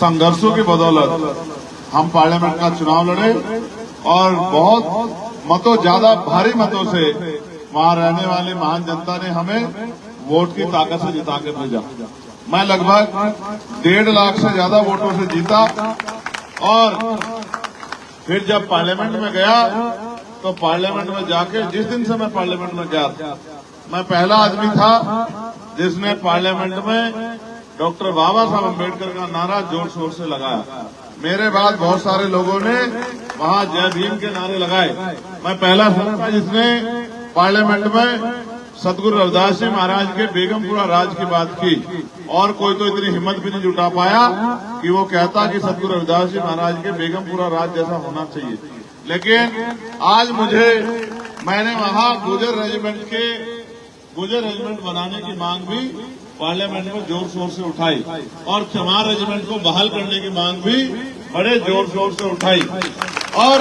संघर्षों की बदौलत हम पार्लियामेंट का चुनाव लड़े और बहुत मतों, ज्यादा भारी मतों से वहां रहने वाली महान जनता ने हमें वोट की ताकत से जिता के भेजा। मैं लगभग 1.5 लाख से ज्यादा वोटों से जीता और फिर जब पार्लियामेंट में गया तो पार्लियामेंट में जाके, जिस दिन से मैं पार्लियामेंट में गया था, मैं पहला आदमी था जिसने पार्लियामेंट में डॉक्टर बाबा साहब अम्बेडकर का नारा जोर शोर से लगाया। मेरे बाद बहुत सारे लोगों ने वहां जय भीम के नारे लगाए। मैं पहला था जिसने पार्लियामेंट में सतगुरु रविदास जी महाराज के बेगमपुरा राज की बात की, और कोई तो इतनी हिम्मत भी नहीं जुटा पाया कि वो कहता कि सतगुरु रविदास जी महाराज के बेगमपुरा राज जैसा होना चाहिए। लेकिन आज मैंने वहां गुर्जर रेजिमेंट बनाने की मांग भी पार्लियामेंट में जोर शोर से उठाई और चमार रेजिमेंट को बहाल करने की मांग भी बड़े जोर शोर से उठाई। और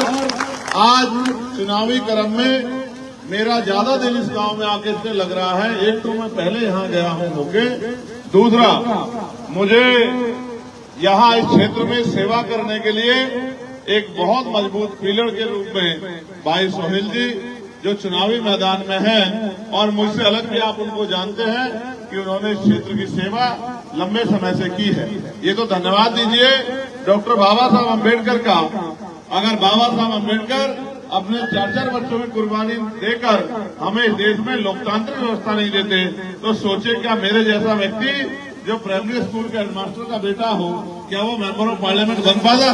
आज चुनावी क्रम में मेरा ज्यादा दिल इस गांव में आके इसलिए लग रहा है, एक तो मैं पहले यहां गया हूं होके, दूसरा मुझे यहां इस क्षेत्र में सेवा करने के लिए एक बहुत मजबूत पिलर के रूप में भाई सोहेल जी जो चुनावी मैदान में हैं, और मुझसे अलग भी आप उनको जानते हैं कि उन्होंने इस क्षेत्र की सेवा लंबे समय से की है। ये तो धन्यवाद दीजिए डॉक्टर बाबा साहब अम्बेडकर का। अगर बाबा साहब अम्बेडकर अपने 4 बच्चों की कुर्बानी देकर हमें इस देश में लोकतांत्रिक व्यवस्था नहीं देते, तो सोचे क्या मेरे जैसा व्यक्ति जो प्राइमरी स्कूल के हेडमास्टर का बेटा हो, क्या वो मेंबर ऑफ पार्लियामेंट बन पाता?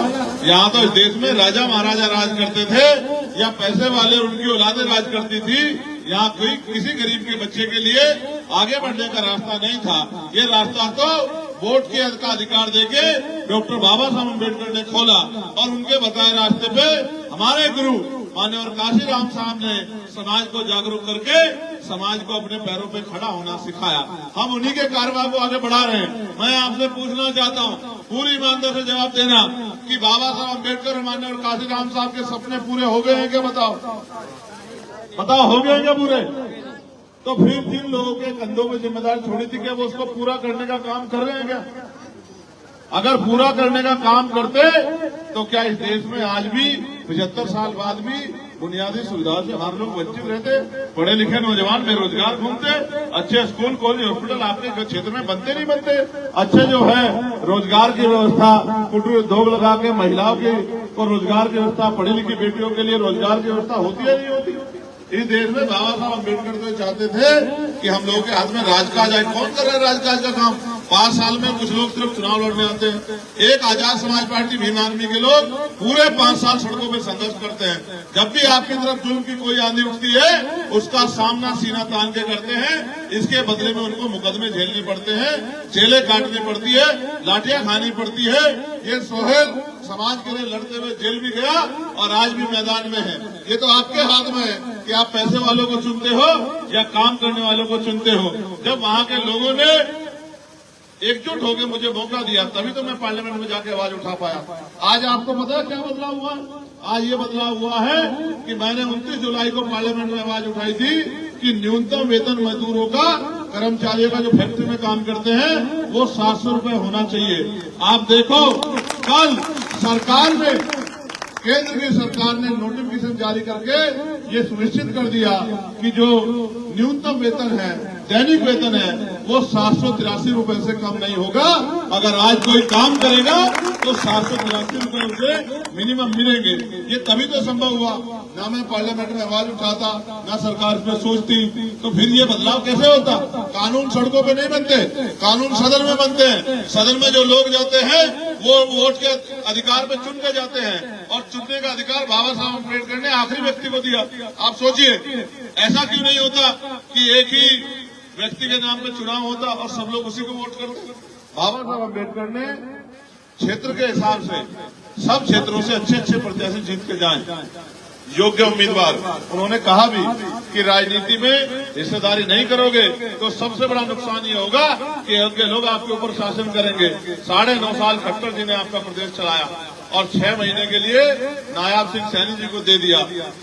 यहाँ तो इस देश में राजा महाराजा राज करते थे या पैसे वाले उनकी औलादें राज करती थी। यहाँ कोई किसी गरीब के बच्चे के लिए आगे बढ़ने का रास्ता नहीं था। ये रास्ता तो वोट के अधिकार देके डॉक्टर बाबा साहब अम्बेडकर ने खोला, और उनके बताए रास्ते पे हमारे गुरु माननीय काशीराम साहब ने समाज को जागरूक करके समाज को अपने पैरों पे खड़ा होना सिखाया। हम उन्हीं के कारवां को आगे बढ़ा रहे हैं। मैं आपसे पूछना चाहता हूँ, पूरी ईमानदारी से जवाब देना कि बाबा साहब अम्बेडकर माननीय काशीराम साहब के सपने पूरे हो गए हैं क्या? बताओ हो गए हैं क्या पूरे? तो फिर जिन लोगों के कंधों में जिम्मेदारी छोड़ी थी, क्या वो उसको पूरा करने का काम कर रहे हैं क्या? अगर पूरा करने का काम करते तो क्या इस देश में आज भी 75 साल बाद भी बुनियादी सुविधाओं से हमारे लोग वंचित रहते? पढ़े लिखे नौजवान बेरोजगार घूमते, अच्छे स्कूल कॉलेज हॉस्पिटल आपके क्षेत्र में बनते नहीं बनते, अच्छे जो है रोजगार की व्यवस्था, कुटीर उद्योग लगा के महिलाओं को रोजगार की व्यवस्था, पढ़ी लिखी बेटियों के लिए रोजगार की व्यवस्था होती है नहीं होती? इस देश में बाबा साहब अम्बेडकर तो चाहते थे कि हम लोगों के हाथ में राजकाज आए। कौन कर रहा है राजकाज का काम? 5 साल में कुछ लोग सिर्फ चुनाव लड़ने आते हैं। एक आजाद समाज पार्टी भीम आर्मी के लोग पूरे 5 साल सड़कों में संघर्ष करते हैं। जब भी आपकी तरफ जुल्म की कोई आंधी उठती है, उसका सामना सीना तान के करते हैं। इसके बदले में उनको मुकदमे झेलने पड़ते हैं, जेलें काटनी पड़ती है, लाठियां खानी पड़ती है। ये सोहेल समाज के लिए लड़ते हुए जेल भी गया और आज भी मैदान में है। ये तो आपके हाथ में है कि आप पैसे वालों को चुनते हो या काम करने वालों को चुनते हो। जब वहां के लोगों ने एकजुट होकर मुझे मौका दिया, तभी तो मैं पार्लियामेंट में जाके आवाज उठा पाया। आज आपको पता है क्या बदलाव हुआ? आज ये बदलाव हुआ है कि मैंने 29 जुलाई को पार्लियामेंट में आवाज उठाई थी कि न्यूनतम वेतन मजदूरों का, कर्मचारियों का जो फैक्ट्री में काम करते हैं, वो 700 रुपए होना चाहिए। आप देखो, कल सरकार ने, केंद्र की सरकार ने नोटिफिकेशन जारी करके ये सुनिश्चित कर दिया कि जो न्यूनतम वेतन है, दैनिक वेतन है, वो 783 रुपए से कम नहीं होगा। अगर आज कोई काम करेगा तो 783 रुपए उसे मिनिमम मिलेंगे। ये तभी तो संभव हुआ। ना मैं पार्लियामेंट में आवाज उठाता, ना सरकार इसमें सोचती, तो फिर ये बदलाव कैसे होता? कानून सड़कों पे नहीं बनते, कानून सदन में बनते हैं। सदन में जो लोग जाते हैं वो वोट के अधिकार पे चुन के जाते हैं, और चुनने का अधिकार बाबा साहब अम्बेडकर ने आखिरी व्यक्ति को दिया। आप सोचिए, ऐसा क्यों नहीं होता कि एक ही व्यक्ति के नाम पे चुनाव होता और सब लोग उसी को वोट करते? बाबा साहब अम्बेडकर ने क्षेत्र के हिसाब से सब क्षेत्रों से अच्छे प्रत्याशी जीत के जाएं, योग्य उम्मीदवार। उन्होंने कहा भी कि राजनीति में हिस्सेदारी नहीं करोगे तो सबसे बड़ा नुकसान ये होगा कि उनके लोग आपके ऊपर शासन करेंगे। 9.5 साल खट्टर जी ने आपका प्रदेश चलाया और 6 महीने के लिए नायाब सिंह सैनी जी को दे दिया।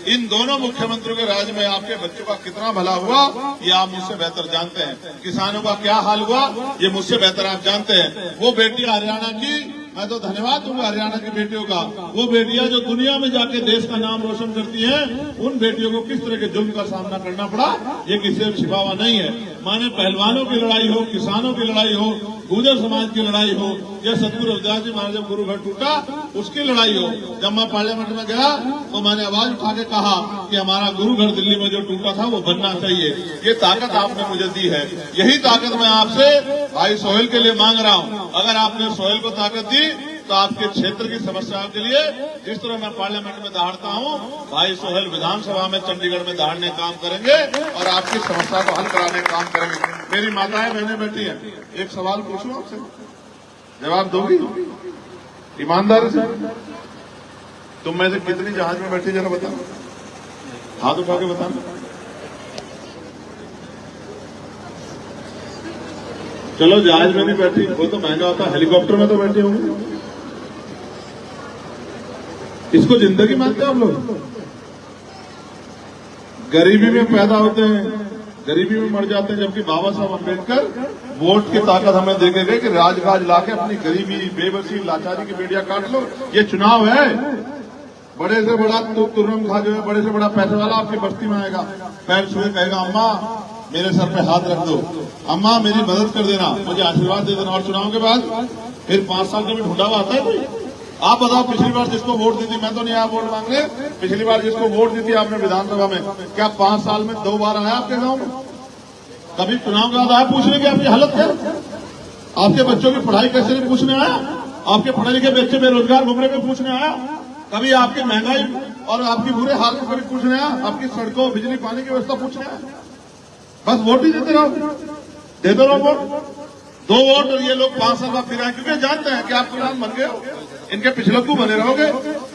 इन दोनों मुख्यमंत्रियों के राज में आपके बच्चों का कितना भला हुआ, ये आप मुझसे बेहतर जानते हैं। किसानों का क्या हाल हुआ, ये मुझसे बेहतर आप जानते हैं। वो बेटी हरियाणा की मैं तो धन्यवाद दूंगा हरियाणा की बेटियों का। वो बेटियां जो दुनिया में जाके देश का नाम रोशन करती हैं, उन बेटियों को किस तरह के जुल्म का सामना करना पड़ा, ये किसी से छिपा हुआ नहीं है। माने पहलवानों की लड़ाई हो, किसानों की लड़ाई हो, गुर्जर समाज की लड़ाई हो, या सतगुरु रविदास जी महाराज जब गुरु घर टूटा उसकी लड़ाई हो। जब मैं पार्लियामेंट में गया तो मैंने आवाज उठा के कहा कि हमारा गुरु घर दिल्ली में जो टूटा था वो बनना चाहिए। ये ताकत आपने मुझे दी है, यही ताकत मैं आपसे भाई सोहेल के लिए मांग रहा हूँ। अगर आपने सोहेल को ताकत दी तो आपके क्षेत्र की समस्याओं के लिए जिस तरह मैं पार्लियामेंट में दहाड़ता हूँ, भाई सोहेल विधानसभा में चंडीगढ़ में दहाड़ने काम करेंगे और आपकी समस्या को हल कराने का काम करेंगे। मेरी माताएं बहनें बैठी हैं, एक सवाल पूछूं आपसे, जवाब दोगी ईमानदारी से? तुम में से कितनी जहाज में बैठी जरा बताओ, हाथ उठा के बताना। चलो जहाज में नहीं बैठी, वो तो महंगा होता, हेलीकॉप्टर में तो बैठे होंगे। इसको जिंदगी मानते हैं हम लोग? गरीबी में पैदा होते हैं, गरीबी में मर जाते हैं, जबकि बाबा साहब अम्बेडकर वोट की ताकत हमें दे के गए कि राजकाज लाके अपनी गरीबी, बेबसी, लाचारी की बेड़ियां काट लो। ये चुनाव है, बड़े से बड़ा तुर्रम खा जो है, बड़े से बड़ा पैसे वाला आपकी बस्ती में आएगा, पैर छुए कहेगा अम्मा मेरे सर पे हाथ रख दो, अम्मा मेरी मदद कर देना, मुझे आशीर्वाद दे देना। और चुनाव के बाद फिर 5 साल के भी ढूंढा हुआ आता है कोई? आप बताओ, पिछली बार जिसको वोट दी थी, मैं तो नहीं आया वोट मांगने, पिछली बार जिसको वोट दी थी आपने विधानसभा में, क्या 5 साल में 2 बार आया आपके गांव में? कभी चुनाव के बाद आया पूछने की आपकी हालत क्या? आपके बच्चों की पढ़ाई कैसे पूछने आया? आपके पढ़े लिखे बच्चे बेरोजगार घूम रहे में पूछने आया? कभी आपकी महंगाई और आपकी बुरे हाल को कभी पूछने आया? आपकी सड़कों, बिजली, पानी की व्यवस्था पूछने आया? बस वोट ही देते रहो, देते रहो वोट। 2 वोट और ये लोग 5 साल बाद फिर आए, क्योंकि जानते हैं कि आप प्रधान बन गए हो, इनके पिछलक्कू बने रहोगे।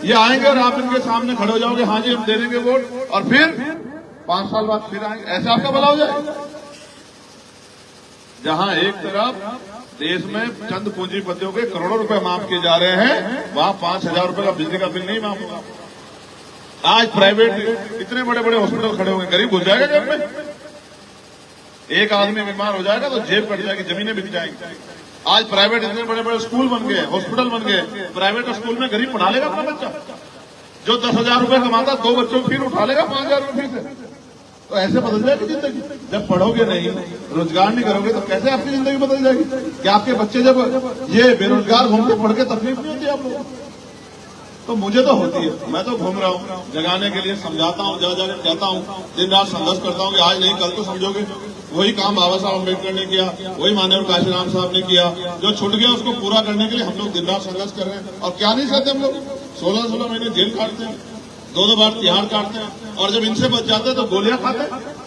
ये आएंगे और आप इनके सामने खड़े हो जाओगे, हाँ जी हम दे देंगे वोट, और फिर 5 साल बाद फिर आएंगे। ऐसे आपका भला हो जाए? जहां एक तरफ देश में चंद पूंजीपतियों के करोड़ों रुपए माफ किए जा रहे हैं, वहां 5,000 रुपए का बिजली का बिल नहीं माफ होगा। आज प्राइवेट इतने बड़े बड़े हॉस्पिटल खड़े होंगे, गरीब घुस जाएगा जेब में। एक आदमी बीमार हो जाएगा तो जेब कट जाएगी, जमीनें बिक जाएंगी। आज प्राइवेट इतने बड़े बड़े स्कूल बन गए, हॉस्पिटल बन गए, प्राइवेट स्कूल में गरीब पढ़ा लेगा अपना बच्चा। जो 10,000 रुपए कमाता 2 बच्चों को फिर उठा लेगा 5,000 रुपए से। तो ऐसे बदल जाएगी जिंदगी। जब पढ़ोगे नहीं, रोजगार नहीं करोगे तो कैसे आपकी जिंदगी बदल जाएगी? क्या आपके बच्चे जब ये बेरोजगार घूमते पढ़ के तकलीफ नहीं होती आप लोगों को? तो मुझे तो होती है। मैं तो घूम रहा हूँ, जगाने के लिए समझाता हूँ, जगह जगह कहता हूँ, दिन रात संघर्ष करता हूँ कि आज नहीं कल तो समझोगे। वही काम बाबा साहब अम्बेडकर ने किया, वही माननीय काशीराम साहब ने किया। जो छूट गया उसको पूरा करने के लिए हम लोग दिन रात संघर्ष कर रहे हैं। और क्या नहीं चाहते हम लोग? 16-16 महीने जेल काटते हैं, 2-2 बार तिहाड़ काटते हैं, और जब इनसे बच जाते हैं तो गोलियां खाते हैं।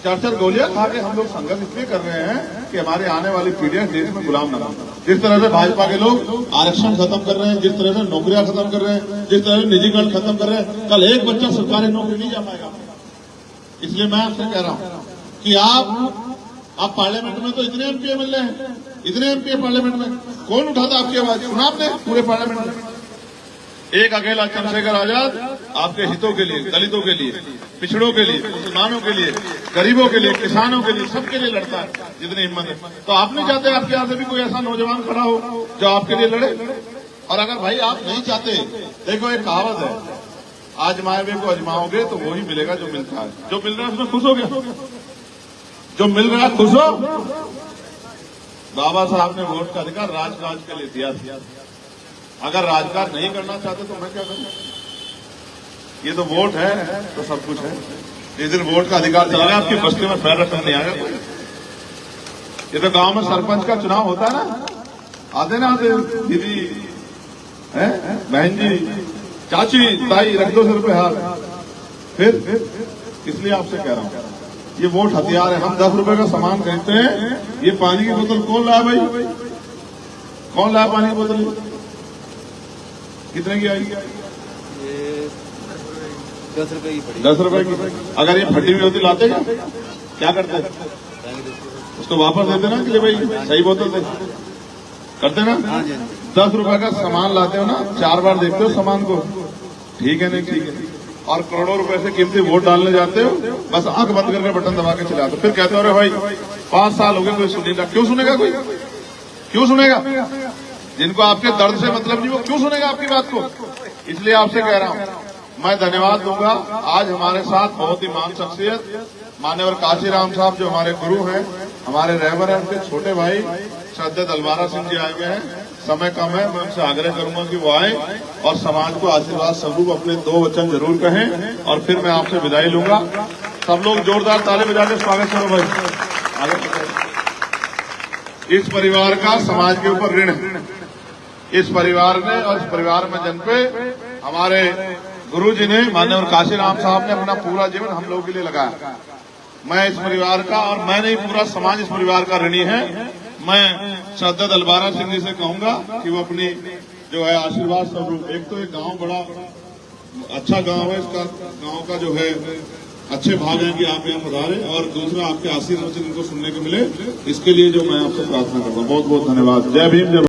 4-4 गोलियां खा के हम लोग संघर्ष इसलिए कर रहे हैं कि हमारे आने वाली पीढ़ियां देश में गुलाम न हो। जिस तरह से भाजपा के लोग आरक्षण खत्म कर रहे हैं, जिस तरह से नौकरियां खत्म कर रहे हैं, जिस तरह से निजीकरण खत्म कर रहे हैं, कल एक बच्चा सरकारी नौकरी नहीं जा पाएगा। इसलिए मैं आपसे कह रहा हूं कि आप पार्लियामेंट में तो इतने एमपी एमएलए हैं, इतने एमपी पार्लियामेंट में, कौन उठाता आपकी आवाज? सुना आपने पूरे पार्लियामेंट में? एक अकेला चंद्रशेखर आजाद आपके हितों के लिए, दलितों के लिए, पिछड़ों के लिए, मुसलमानों के लिए, गरीबों के लिए, किसानों के लिए, सबके लिए लड़ता है जितनी हिम्मत है। तो आप नहीं चाहते आपके यहाँ से भी कोई ऐसा नौजवान खड़ा हो जो आपके लिए लड़े? और अगर भाई आप नहीं चाहते, देखो एक कहावत है, आजमाए हुए को आजमाओगे तो वही मिलेगा जो मिलता है। जो मिल रहा है उसमें खुश हो गया, जो मिल रहा है खुश हो। बाबा साहब ने वोट का अधिकार राजकाज के लिए दिया था। अगर राजकाज नहीं करना चाहते तो मैं क्या करूं? ये तो वोट है तो सब कुछ है। जिस दिन वोट का अधिकार चला गया, आपकी बस्ती में पैर रखने नहीं आएगा कोई। ये तो गांव में सरपंच का चुनाव होता है ना, आते ना आते दीदी है, बहन जी, चाची, ताई, रख दो 100 रुपए हाथ। फिर इसलिए आपसे कह रहा हूं, ये वोट हथियार है। हम 10 रुपए का सामान खरीदते हैं, ये पानी की बोतल कौन लाया भाई? कौन लाया पानी की बोतल? कितने की आएगी? 10 रुपए की पड़ी। 10 रुपए की। अगर ये फटी हुई होती लाते क्या करते? उसको वापस देते ना कि भाई सही बोतल दे, करते ना? 10 रुपए का सामान लाते हो ना, 4 बार देखते हो सामान को, ठीक है नहीं ठीक है। और करोड़ों रुपए से कीमती वोट डालने जाते हो, बस आंख बंद करके बटन दबा के चलाते हो। फिर कहते हो अरे भाई 5 साल हो गए कोई सुनेगा। क्यों सुनेगा कोई? क्यों सुनेगा? जिनको आपके दर्द से मतलब नहीं, वो क्यों सुनेगा आपकी बात को? इसलिए आपसे कह रहा हूं, मैं धन्यवाद दूंगा। आज हमारे साथ बहुत ही महान शख्सियत मान्यवर काशीराम साहब जो हमारे गुरु हैं, हमारे रहबर हैं, उनके छोटे भाई श्रद्धेय दलवारा सिंह जी आए हुए हैं। समय कम है, मैं उनसे आग्रह करूंगा कि वो आए और समाज को आशीर्वाद स्वरूप अपने 2 वचन जरूर कहें और फिर मैं आपसे विदाई लूंगा। सब लोग जोरदार ताली बजा के स्वागत करो भाई। आगे इस परिवार का समाज के ऊपर ऋण है। इस परिवार ने और इस परिवार में जन पे हमारे गुरु जी ने माननीय काशीराम साहब ने अपना पूरा जीवन हम लोगों के लिए लगाया। मैं इस परिवार का और मैं नहीं, पूरा समाज इस परिवार का ऋणी है। मैं श्रद्धेय दलवारा सिंह जी से कहूंगा कि वो अपनी जो है आशीर्वाद स्वरूप, एक तो एक गांव बड़ा अच्छा गांव है, इसका गांव का जो है अच्छे भाग हैं कि आप यहाँ पधारे, और दूसरा आपके आशीर्वाद इनको सुनने को मिले, इसके लिए जो मैं आपसे प्रार्थना करता हूँ। बहुत बहुत धन्यवाद। जय भीम। जय